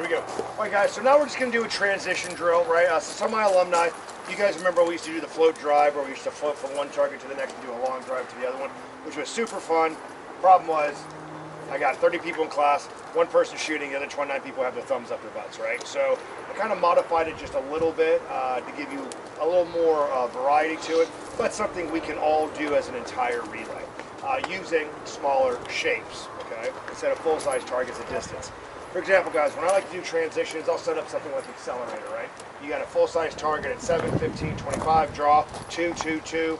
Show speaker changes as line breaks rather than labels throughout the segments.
we go. All right, guys, so now we're just going to do a transition drill, right? So some of my alumni, you guys remember we used to do the float drive, where we used to float from one target to the next and do a long drive to the other one, which was super fun. Problem was, I got 30 people in class, one person shooting, the other 29 people have their thumbs up their butts, right? So I kind of modified it just a little bit to give you a little more variety to it, but something we can all do as an entire relay, using smaller shapes, okay? Instead of full-size targets at distance. For example, guys, when I like to do transitions, I'll set up something like Accelerator, right? You got a full-size target at 7, 15, 25, draw, 2, 2, 2,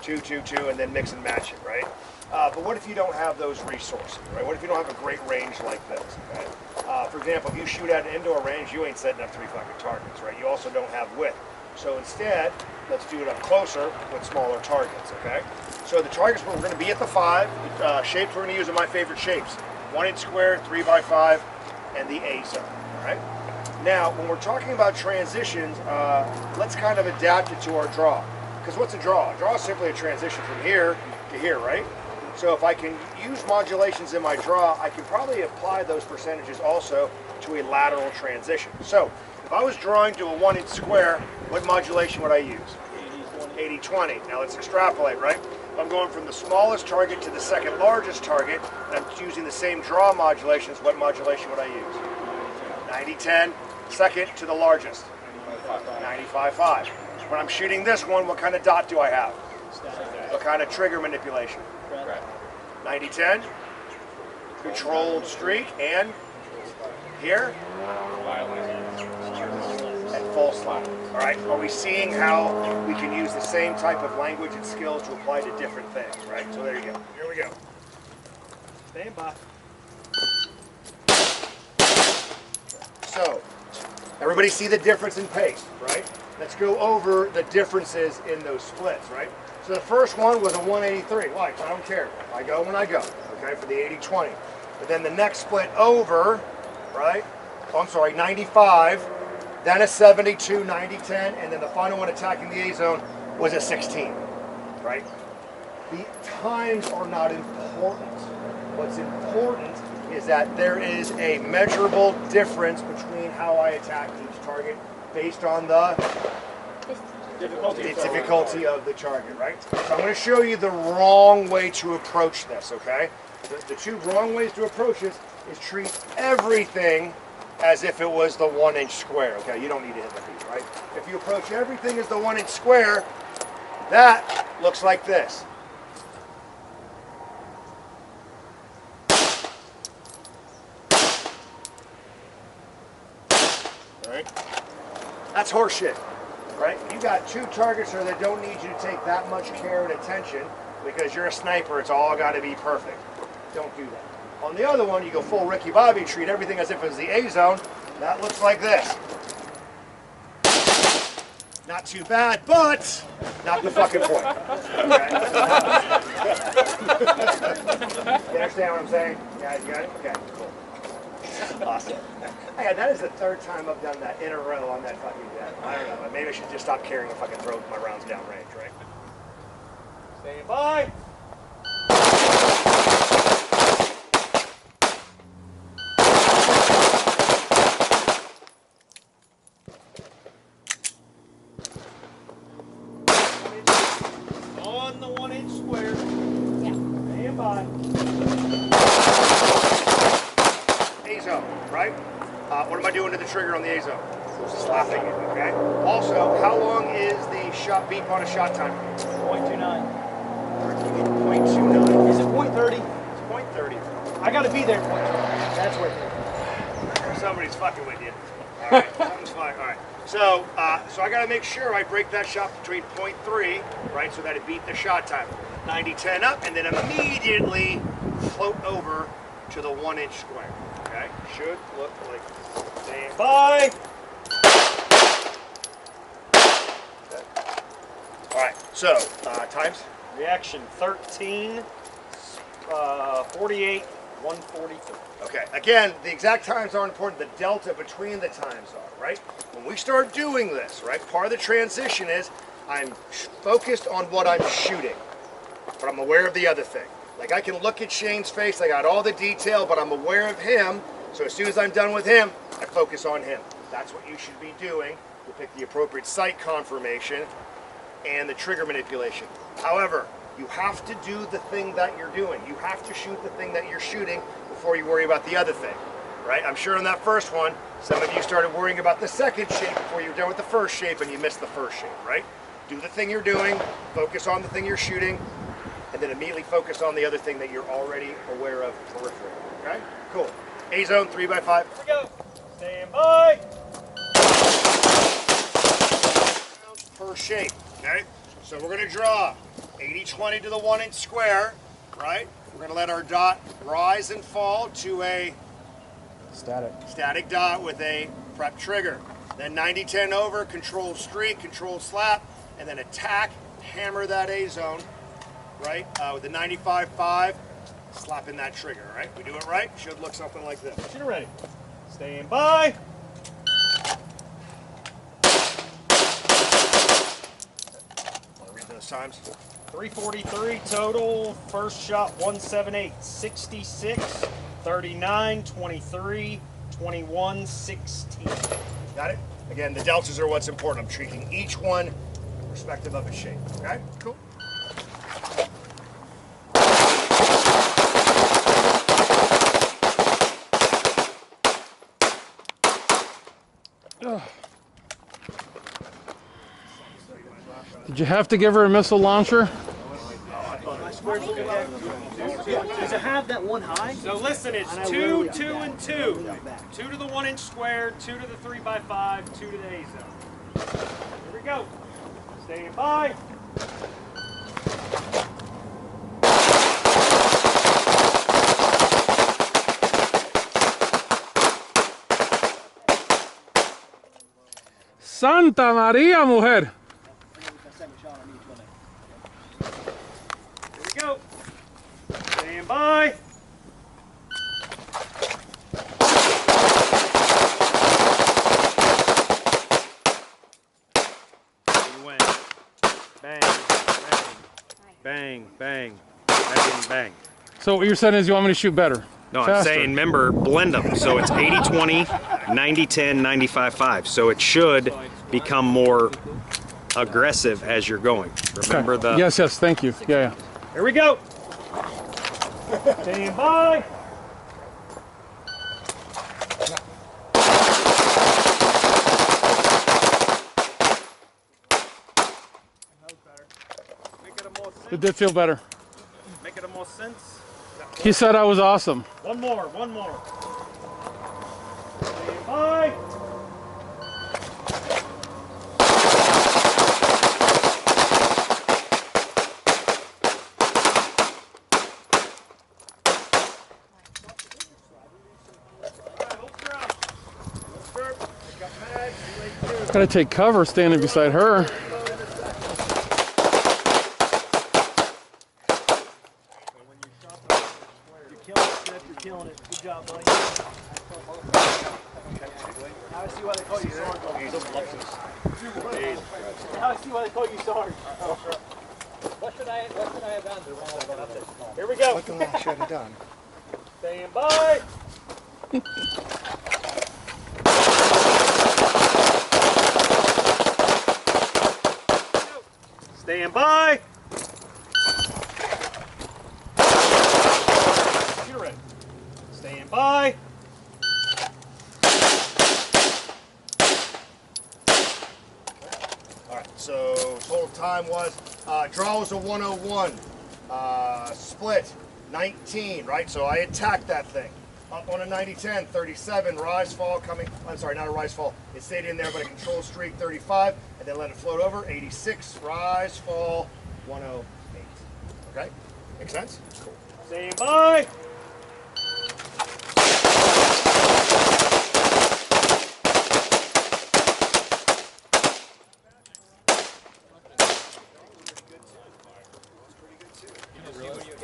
2, 2, 2, and then mix and match it, right? But what if you don't have those resources, right? What if you don't have a great range like this, okay? For example, if you shoot at an indoor range, you ain't setting up 3 fucking targets, right? You also don't have width. So instead, let's do it up closer with smaller targets, okay? So the targets, we're going to be at the 5. Shapes we're going to use are my favorite shapes. 1 inch square, 3 by 5, and the A zone, all right? Now, when we're talking about transitions, let's kind of adapt it to our draw. Because what's a draw? A draw is simply a transition from here to here, right? So if I can use modulations in my draw, I can probably apply those percentages also to a lateral transition. So if I was drawing to a 1 inch square, what modulation would I use? 80-20. Now let's extrapolate, right? If I'm going from the smallest target to the second largest target, and I'm using the same draw modulations, what modulation would I use? 90-10. Second to the largest? 95-5. When I'm shooting this one, what kind of dot do I have? What kind of trigger manipulation? 90-10, controlled streak, and here, and full slide. All right, are we seeing how we can use the same type of language and skills to apply to different things, right? So there you go. Here we go. Stand by. So, everybody see the difference in pace, right? Let's go over the differences in those splits, right? So the first one was a 183. Why? I don't care. I go when I go, okay, for the 80-20. But then the next split over, right? Oh, I'm sorry, 95, then a 72, 90-10, and then the final one attacking the A zone was a 16, right? The times are not important. What's important is that there is a measurable difference between how I attack each target based on the difficulty of the target, right? So I'm going to show you the wrong way to approach this, okay? The 2 wrong ways to approach this is treat everything as if it was the 1 inch square, okay? You don't need to hit the beat, right? If you approach everything as the 1 inch square, that looks like this. All right? That's horseshit. Right? You got 2 targets here that don't need you to take that much care and attention because you're a sniper. It's all got to be perfect. Don't do that. On the other one, you go full Ricky Bobby and treat everything as if it was the A zone. That looks like this. Not too bad, but not the fucking point. Okay? You understand what I'm saying? Yeah, you got it? Okay, cool. Awesome. Yeah, that is the 3rd time I've done that in a row on that fucking jet. I don't know. Maybe I should just stop caring if I can throw my rounds down range, right? Stand by. On the 1 inch square. Yeah. Stand by. A zone, right? What am I doing to the trigger on the A zone? Slapping it, okay? Also, how long is the shot beep on a shot timer?
0.29.
0.29.
Is it 0.30?
It's 0.30.
I gotta be there.
That's what somebody's fucking with you. All right, something's fine. All right. So I gotta make sure I break that shot between 0.3, right, so that it beat the shot timer. 90-10 up, and then immediately float over to the 1 inch square. Okay, should look like stand by. Okay. All right, so times?
Reaction 13, 48, 143.
Okay, again, the exact times aren't important. The delta between the times are, right? When we start doing this, right, part of the transition is I'm focused on what I'm shooting, but I'm aware of the other thing. Like I can look at Shane's face, I got all the detail, but I'm aware of him. So as soon as I'm done with him, I focus on him. That's what you should be doing to pick the appropriate sight conformation and the trigger manipulation. However, you have to do the thing that you're doing. You have to shoot the thing that you're shooting before you worry about the other thing, right? I'm sure in that first one, some of you started worrying about the second shape before you were done with the first shape and you missed the first shape, right? Do the thing you're doing, focus on the thing you're shooting, and then immediately focus on the other thing that you're already aware of peripherally, okay? Cool. A-zone, 3x5.
Here we go. Stand by.
Per shape, okay? So we're gonna draw 80-20 to the 1-inch square, right? We're gonna let our dot rise and fall to a static dot with a prep trigger. Then 90-10 over, controlled streak, controlled slap, and then attack, hammer that A-zone, right? With the 95-5, slapping that trigger, right? We do it right, should look something like this.
Shooter ready. Stand by.
Want to read those times?
343 total. First shot 178, 66, 39, 23, 21, 16.
Got it? Again, the deltas are what's important. I'm treating each one respective of its shape. Okay? Cool.
Did you have to give her a missile launcher?
Does it have that one high?
So listen, it's 2, 2, and 2. 2 to the 1-inch square, 2 to the 3x5, 2 to the A-zone. Here we go. Stand by.
Santa Maria, mujer!
Here we go. Stand by. You went. Bang, bang, bang, bang, bang.
So what you're saying is you want me to shoot better?
No, I'm
Faster.
saying, remember, blend them. So it's 80-20, 90-10, 95-5. So it should become more aggressive as you're going. Remember the...
Yes, yes, thank you. Yeah, yeah.
Here we go. Stand by.
It did feel better.
Make it a more sense.
He said I was awesome.
One more, one more. Stand by.
Gotta take cover standing beside her.
You're killing it. Good job, buddy. Now I see why they call you Sarge. Now I see why they call you Sarge. What should I have done?
Here we go.
What the should have done?
Stand by. Stand by. You're ready. Stand by.
All right, so total time was, draw was a 101, split 19, right? So I attacked that thing. Up on a 90-10, 37, rise, fall coming, I'm sorry, not a rise, fall. It stayed in there, but a control streak, 35, and then let it float over, 86, rise, fall, 108. Okay, make sense? Cool.
Stand by.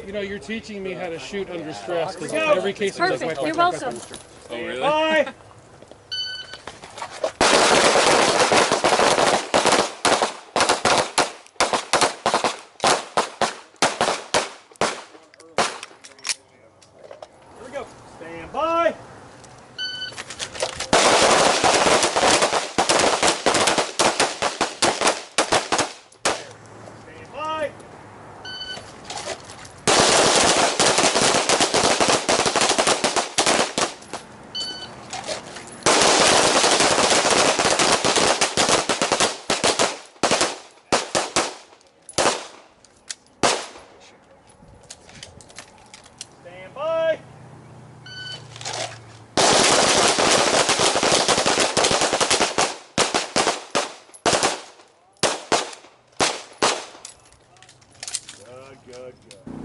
You know, you're teaching me how to shoot under stress because
Here we go.
every case is
Perfect. You're welcome.
Stand by. Here we go. Stand by.
good, good.